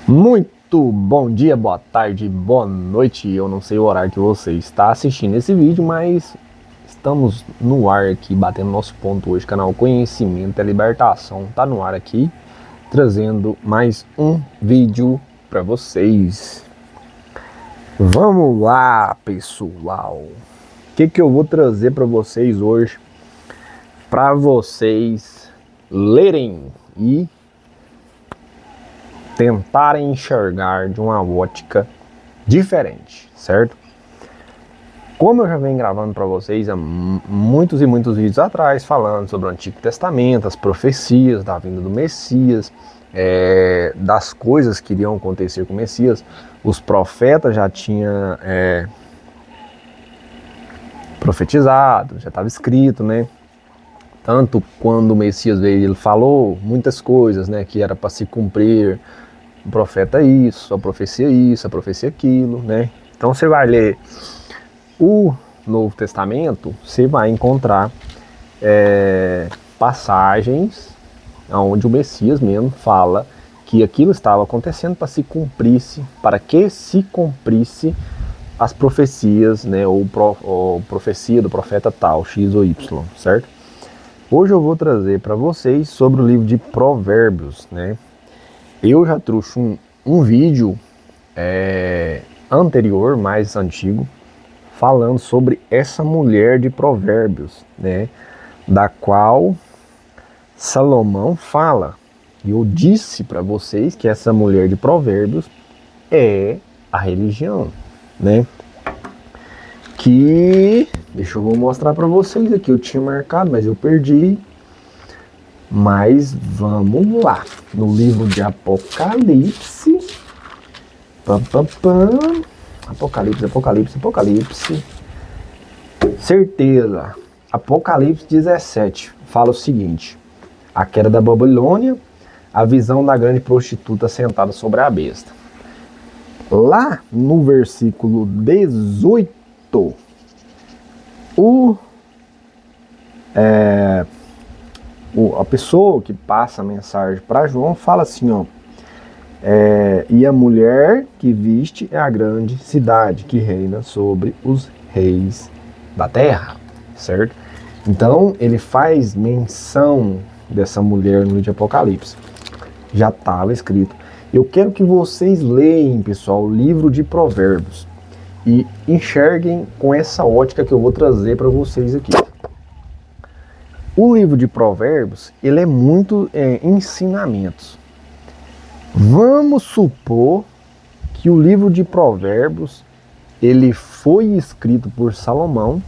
Muito bom dia, boa tarde, boa noite. Eu não sei o horário que você está assistindo esse vídeo, mas estamos no ar aqui, batendo nosso ponto hoje. Canal Conhecimento é Libertação tá no ar aqui, trazendo mais um vídeo para vocês. Vamos lá, pessoal. O que eu vou trazer para vocês hoje? Para vocês lerem e tentarem enxergar de uma ótica diferente, certo? Como eu já venho gravando para vocês há muitos e muitos vídeos atrás, falando sobre o Antigo Testamento, as profecias da vinda do Messias, das coisas que iriam acontecer com o Messias, os profetas já tinham profetizado, já estava escrito, né? Tanto quando o Messias veio, ele falou muitas coisas, né? Que era para se cumprir. O profeta isso, a profecia aquilo, né? Então você vai ler o Novo Testamento, você vai encontrar passagens onde o Messias mesmo fala que aquilo estava acontecendo para que se cumprisse as profecias, né? Ou profecia do profeta tal, X ou Y, certo? Hoje eu vou trazer para vocês sobre o livro de Provérbios, né? Eu já trouxe um vídeo anterior, mais antigo, falando sobre essa mulher de Provérbios, né? Da qual Salomão fala. E eu disse para vocês que essa mulher de Provérbios é a religião, né? Deixa eu mostrar para vocês aqui. Eu tinha marcado, mas eu perdi. Mas vamos lá, no livro de Apocalipse, Apocalipse, certeza, Apocalipse 17, fala o seguinte: a queda da Babilônia, a visão da grande prostituta sentada sobre a besta. Lá no versículo 18, a pessoa que passa a mensagem para João fala assim, ó, e a mulher que viste é a grande cidade que reina sobre os reis da terra, certo? Então ele faz menção dessa mulher no livro de Apocalipse. Já estava escrito. Eu quero que vocês leiam, pessoal, o livro de Provérbios e enxerguem com essa ótica que eu vou trazer para vocês aqui. O livro de Provérbios, ele é muito ensinamentos. Vamos supor que o livro de Provérbios, ele foi escrito por Salomão,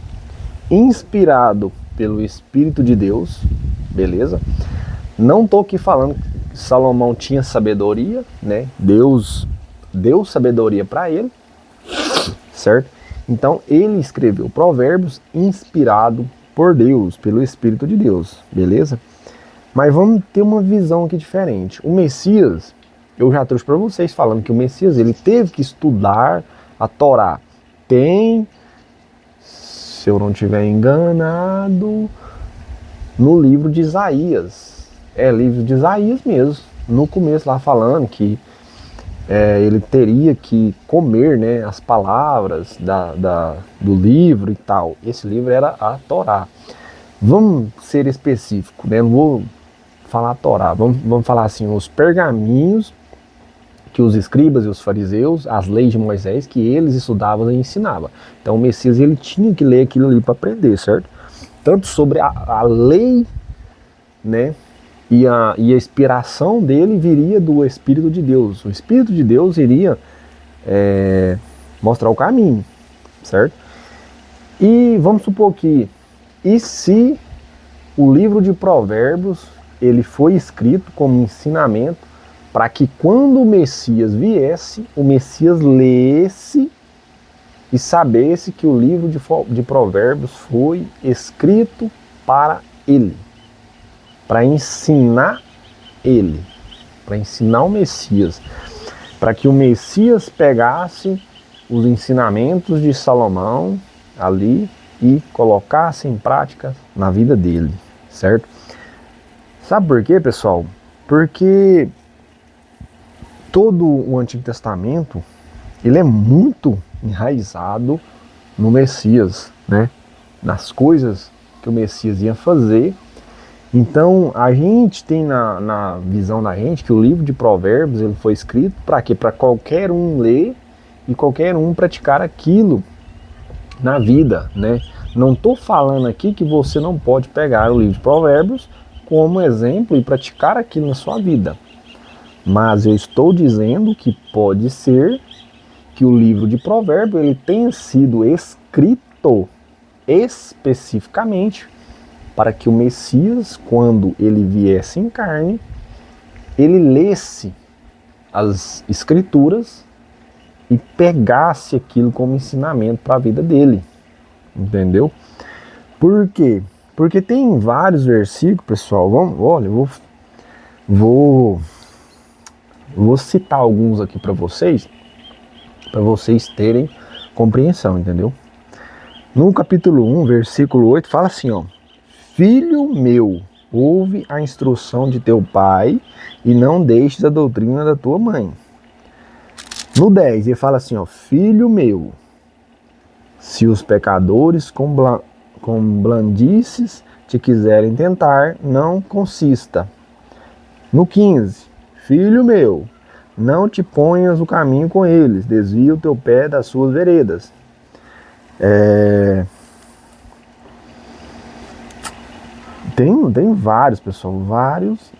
inspirado pelo Espírito de Deus, beleza? Não estou aqui falando que Salomão tinha sabedoria, né? Deus deu sabedoria para ele, certo? Então ele escreveu Provérbios inspirado por Deus, pelo Espírito de Deus, beleza? Mas vamos ter uma visão aqui diferente. O Messias, eu já trouxe para vocês falando que o Messias, ele teve que estudar a Torá. Tem, se eu não estiver enganado, no livro de Isaías. É livro de Isaías mesmo. No começo lá falando que ele teria que comer, né, as palavras do livro e tal. Esse livro era a Torá. Vamos ser específico, né? Não vou falar a Torá, vamos falar assim, os pergaminhos que os escribas e os fariseus, as leis de Moisés, que eles estudavam e ensinavam. Então o Messias, ele tinha que ler aquilo ali para aprender, certo? Tanto sobre a lei, né? E a inspiração dele viria do Espírito de Deus. O Espírito de Deus iria mostrar o caminho, certo? E vamos supor que, e se o livro de Provérbios, ele foi escrito como ensinamento para que quando o Messias viesse, o Messias lesse e sabesse que o livro de Provérbios foi escrito para ele. Para ensinar ele, para ensinar o Messias, para que o Messias pegasse os ensinamentos de Salomão ali e colocasse em prática na vida dele, certo? Sabe por quê, pessoal? Porque todo o Antigo Testamento, ele é muito enraizado no Messias, né? Nas coisas que o Messias ia fazer. Então, a gente tem na visão da gente que o livro de Provérbios ele foi escrito para quê? Para qualquer um ler e qualquer um praticar aquilo na vida, né? Não estou falando aqui que você não pode pegar o livro de Provérbios como exemplo e praticar aquilo na sua vida. Mas eu estou dizendo que pode ser que o livro de Provérbios ele tenha sido escrito especificamente para que o Messias, quando ele viesse em carne, ele lesse as Escrituras e pegasse aquilo como ensinamento para a vida dele. Entendeu? Por quê? Porque tem vários versículos, pessoal. Olha, eu vou citar alguns aqui para vocês terem compreensão, entendeu? No capítulo 1, versículo 8, fala assim, ó: Filho meu, ouve a instrução de teu pai e não deixes a doutrina da tua mãe. No 10, ele fala assim, ó: Filho meu, se os pecadores com blandices te quiserem tentar, não consista. No 15, filho meu, não te ponhas o caminho com eles, desvia o teu pé das suas veredas. Tem vários, pessoal,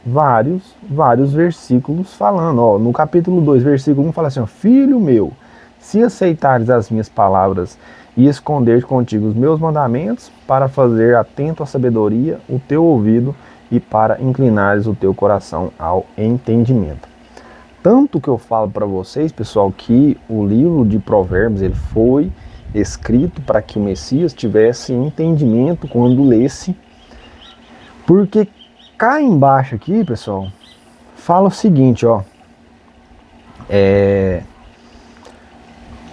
vários versículos falando. Ó, no capítulo 2, versículo 1, fala assim, ó: Filho meu, se aceitares as minhas palavras e esconder contigo os meus mandamentos, para fazer atento à sabedoria o teu ouvido e para inclinares o teu coração ao entendimento. Tanto que eu falo para vocês, pessoal, que o livro de Provérbios ele foi escrito para que o Messias tivesse entendimento quando lesse. Porque cá embaixo aqui, pessoal, fala o seguinte, ó.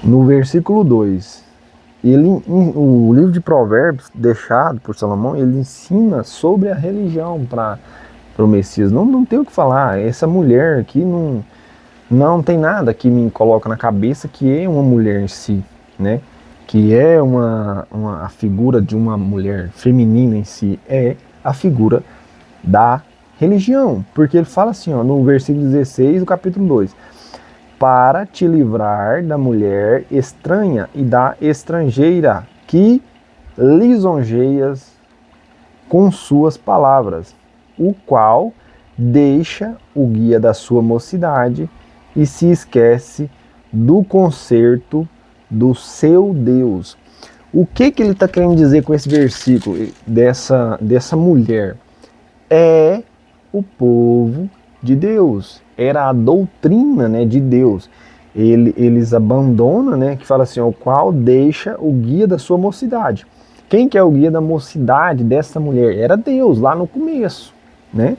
No versículo 2, o livro de Provérbios, deixado por Salomão, ele ensina sobre a religião para o Messias. Não tem o que falar. Essa mulher aqui não tem nada que me coloca na cabeça que é uma mulher em si, né? Que é a figura de uma mulher feminina em si. É a figura da religião. Porque ele fala assim, ó, no versículo 16 do capítulo 2: para te livrar da mulher estranha e da estrangeira que lisonjeias com suas palavras, o qual deixa o guia da sua mocidade e se esquece do concerto do seu Deus. O que ele está querendo dizer com esse versículo dessa mulher? É o povo de Deus, era a doutrina, né, de Deus. Eles abandonam, né, que fala assim, o qual deixa o guia da sua mocidade. Quem que é o guia da mocidade dessa mulher? Era Deus, lá no começo, né?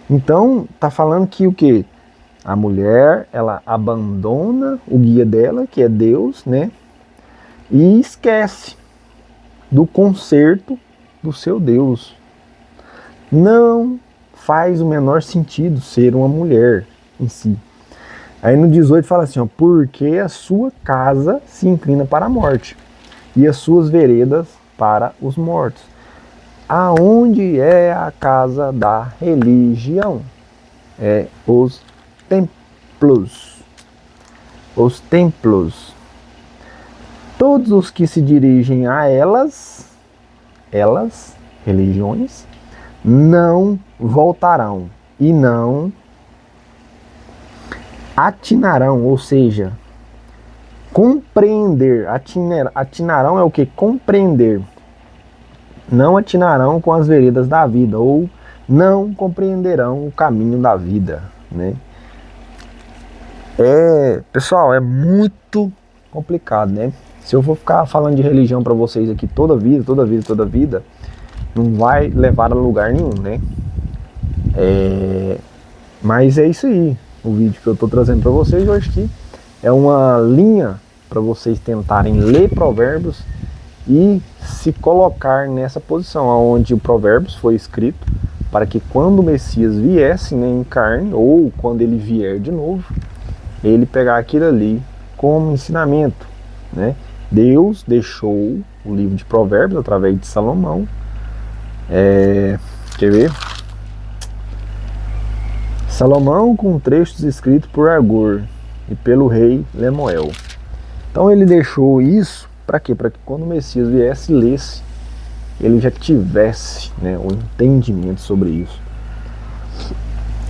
Então, tá falando que o quê? A mulher, ela abandona o guia dela, que é Deus, né? E esquece do concerto do seu Deus. Não faz o menor sentido ser uma mulher em si. Aí no 18 fala assim, ó: porque a sua casa se inclina para a morte e as suas veredas para os mortos. Aonde é a casa da religião? É os templos. Os templos. Todos os que se dirigem a elas, religiões, não voltarão e não atinarão, ou seja, compreender. Atinarão é o que? Compreender. Não atinarão com as veredas da vida, ou não compreenderão o caminho da vida, né? Pessoal, é muito complicado, né? Se eu for ficar falando de religião para vocês aqui toda vida, não vai levar a lugar nenhum, né? Mas é isso aí, o vídeo que eu estou trazendo para vocês hoje aqui é uma linha para vocês tentarem ler Provérbios e se colocar nessa posição, onde o Provérbios foi escrito para que quando o Messias viesse, né, em carne, ou quando ele vier de novo, ele pegar aquilo ali como ensinamento, né? Deus deixou o livro de Provérbios através de Salomão. Quer ver? Salomão com trechos escritos por Agur e pelo rei Lemuel. Então ele deixou isso para quê? Para que quando o Messias viesse e lesse, ele já tivesse, né, um entendimento sobre isso.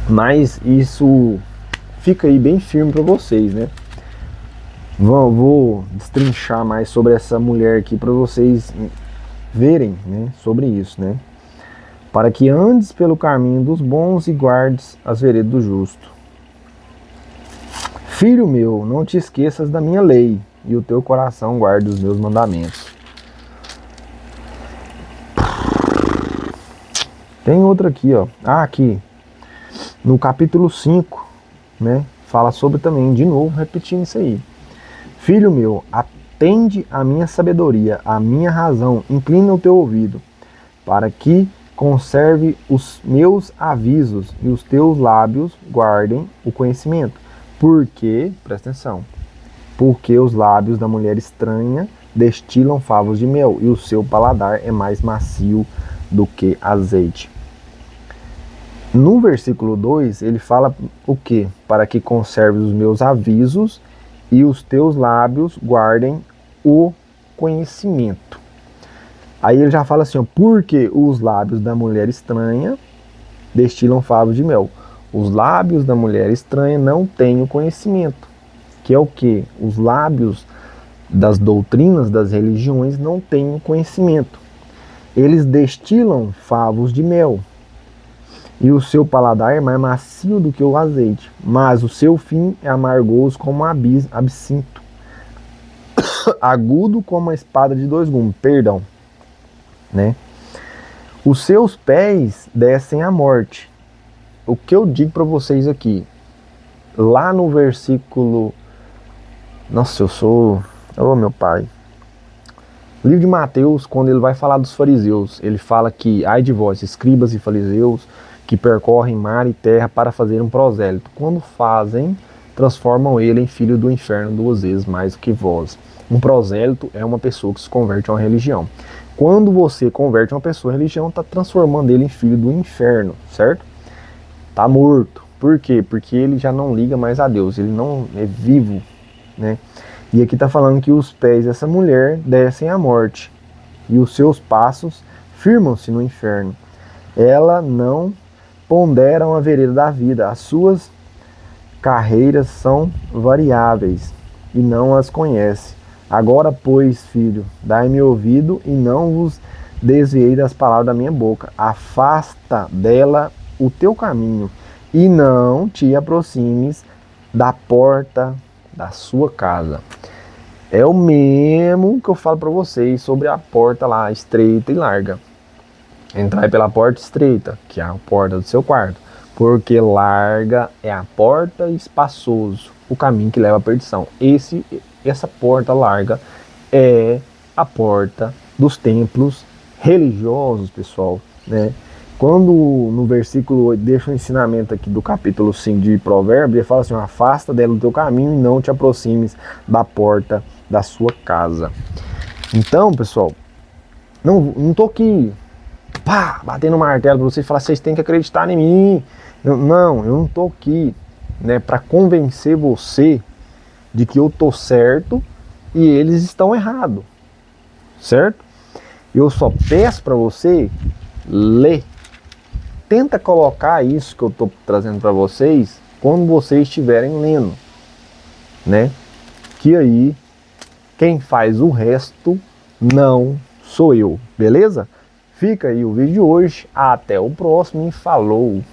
Mas isso fica aí bem firme para vocês, né? Vou destrinchar mais sobre essa mulher aqui para vocês verem, né, sobre isso, né? Para que andes pelo caminho dos bons e guardes as veredas do justo. Filho meu, não te esqueças da minha lei, e o teu coração guarde os meus mandamentos. Tem outra aqui, ó. Aqui, no capítulo 5, né? Fala sobre também, de novo, repetindo isso aí. Filho meu, atende a minha sabedoria, a minha razão, inclina o teu ouvido, para que conserve os meus avisos e os teus lábios guardem o conhecimento. Porque, presta atenção, porque os lábios da mulher estranha destilam favos de mel e o seu paladar é mais macio do que azeite. No versículo 2, ele fala o quê? Para que conserves os meus avisos e os teus lábios guardem o conhecimento. Aí ele já fala assim, ó, porque os lábios da mulher estranha destilam favos de mel. Os lábios da mulher estranha não têm o conhecimento. Que é o quê? Os lábios das doutrinas, das religiões, não têm o conhecimento. Eles destilam favos de mel. E o seu paladar é mais macio do que o azeite. Mas o seu fim é amargoso como absinto. Agudo como a espada de dois gumes. Perdão. Né? Os seus pés descem à morte. O que eu digo para vocês aqui, lá no versículo, nossa, meu pai, o livro de Mateus, quando ele vai falar dos fariseus, ele fala que, ai de vós, escribas e fariseus, que percorrem mar e terra para fazer um prosélito, quando fazem, transformam ele em filho do inferno 2 vezes mais do que vós. Um prosélito é uma pessoa que se converte a uma religião. Quando você converte uma pessoa à religião, está transformando ele em filho do inferno, certo? Está morto. Por quê? Porque ele já não liga mais a Deus, ele não é vivo, né? E aqui está falando que os pés dessa mulher descem à morte e os seus passos firmam-se no inferno. Ela não pondera a vereda da vida, as suas carreiras são variáveis e não as conhece. Agora, pois, filho, dai-me ouvido e não vos desviei das palavras da minha boca. Afasta dela o teu caminho e não te aproximes da porta da sua casa. É o mesmo que eu falo para vocês sobre a porta lá estreita e larga. Entrai pela porta estreita, que é a porta do seu quarto, porque larga é a porta e espaçoso o caminho que leva à perdição. Essa porta larga é a porta dos templos religiosos, pessoal, né? Quando no versículo 8 deixa o ensinamento aqui do capítulo 5 de Provérbios, ele fala assim, afasta dela o teu caminho e não te aproximes da porta da sua casa. Então, pessoal, não tô aqui batendo no martelo para vocês falar, vocês têm que acreditar em mim. Eu não tô aqui, né, para convencer você de que eu tô certo e eles estão errados, certo? Eu só peço para você ler. Tenta colocar isso que eu tô trazendo para vocês quando vocês estiverem lendo, né? Que aí quem faz o resto não sou eu, beleza? Fica aí o vídeo de hoje, até o próximo e falou!